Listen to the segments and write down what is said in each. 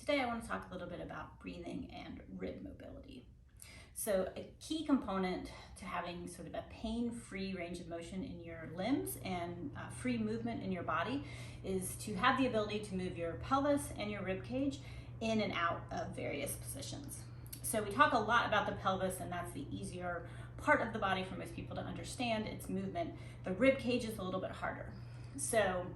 Today I want to talk a little bit about breathing and rib mobility. So a key component to having sort of a pain-free range of motion in your limbs and free movement in your body is to have the ability to move your pelvis and your rib cage in and out of various positions. So we talk a lot about the pelvis, and that's the easier part of the body for most people to understand its movement. The rib cage is a little bit harder. So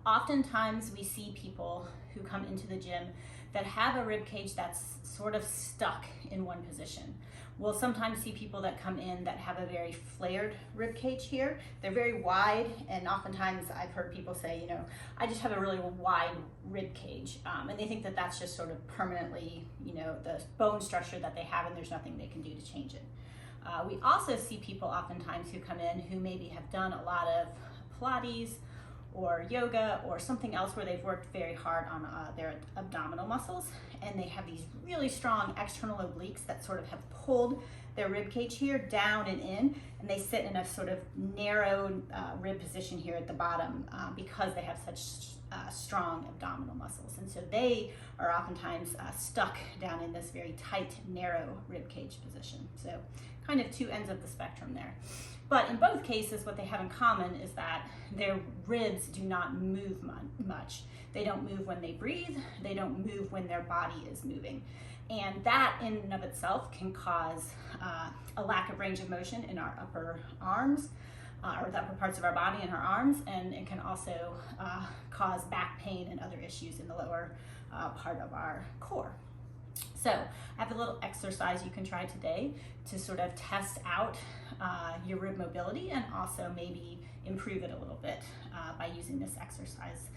oftentimes we see people who come into the gym that have a rib cage that's sort of stuck in one position. We'll sometimes see people that come in that have a very flared rib cage here. They're very wide, and oftentimes I've heard people say, I just have a really wide rib cage, and they think that that's just sort of permanently, the bone structure that they have, and there's nothing they can do to change it. We also see people oftentimes who come in who maybe have done a lot of Pilates or yoga or something else where they've worked very hard on their abdominal muscles, and they have these really strong external obliques that sort of have pulled their rib cage here down and in, and they sit in a sort of narrow rib position here at the bottom because they have such strong abdominal muscles. And so they are oftentimes stuck down in this very tight, narrow rib cage position. So kind of two ends of the spectrum there. But in both cases, what they have in common is that their ribs do not move much. They don't move when they breathe. They don't move when their body is moving. And that in and of itself can cause a lack of range of motion in our upper arms, or the upper parts of our body and our arms, and it can also cause back pain and other issues in the lower part of our core. So I have a little exercise you can try today to sort of test out your rib mobility and also maybe improve it a little bit by using this exercise,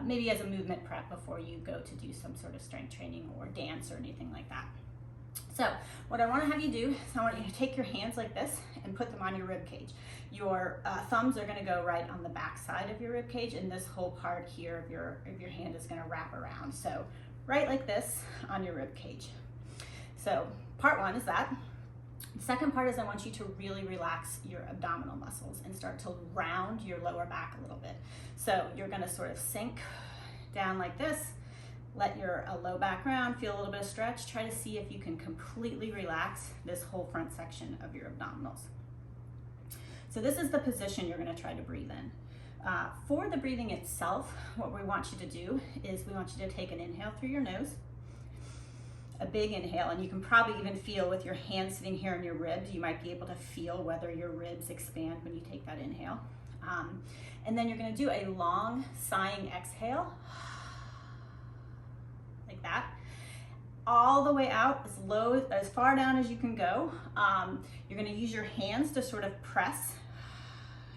maybe as a movement prep before you go to do some sort of strength training or dance or anything like that. So what I want to have you do is I want you to take your hands like this and put them on your rib cage. Your thumbs are going to go right on the back side of your rib cage, and this whole part here of your hand is going to wrap around. So right like this on your rib cage. So part one is that. The second part is I want you to really relax your abdominal muscles and start to round your lower back a little bit. So you're going to sort of sink down like this. Let your low back round, feel a little bit of stretch. Try to see if you can completely relax this whole front section of your abdominals. So this is the position you're going to try to breathe in. For the breathing itself, what we want you to do is we want you to take an inhale through your nose, a big inhale, and you can probably even feel with your hands sitting here on your ribs, you might be able to feel whether your ribs expand when you take that inhale. And then you're going to do a long sighing exhale, like that, all the way out as far down as you can go. You're going to use your hands to sort of press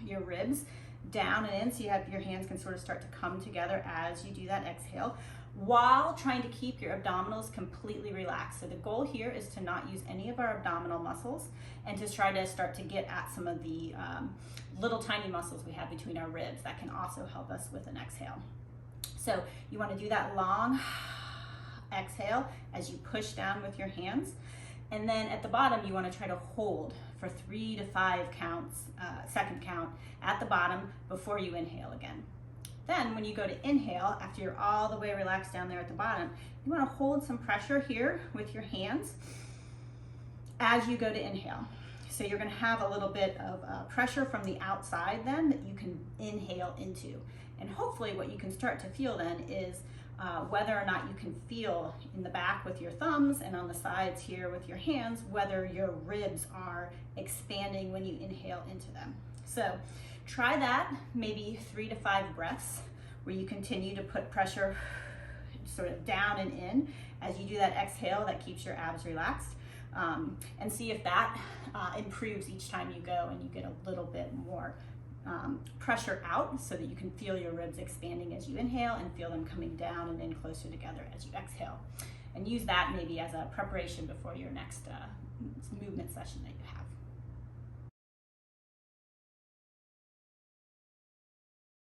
your ribs down and in, so your hands can sort of start to come together as you do that exhale, while trying to keep your abdominals completely relaxed. So the goal here is to not use any of our abdominal muscles and to try to start to get at some of the little tiny muscles we have between our ribs that can also help us with an exhale. So you want to do that long exhale as you push down with your hands. And then at the bottom, you want to try to hold for 3 to 5 counts, second count at the bottom before you inhale again. Then when you go to inhale, after you're all the way relaxed down there at the bottom, you want to hold some pressure here with your hands as you go to inhale. So you're going to have a little bit of pressure from the outside then that you can inhale into. And hopefully what you can start to feel then is whether or not you can feel in the back with your thumbs and on the sides here with your hands, whether your ribs are expanding when you inhale into them. So try that, maybe 3 to 5 breaths where you continue to put pressure sort of down and in as you do that exhale that keeps your abs relaxed, and see if that improves each time you go and you get a little bit more pressure out so that you can feel your ribs expanding as you inhale and feel them coming down and in closer together as you exhale. And use that maybe as a preparation before your next movement session that you have.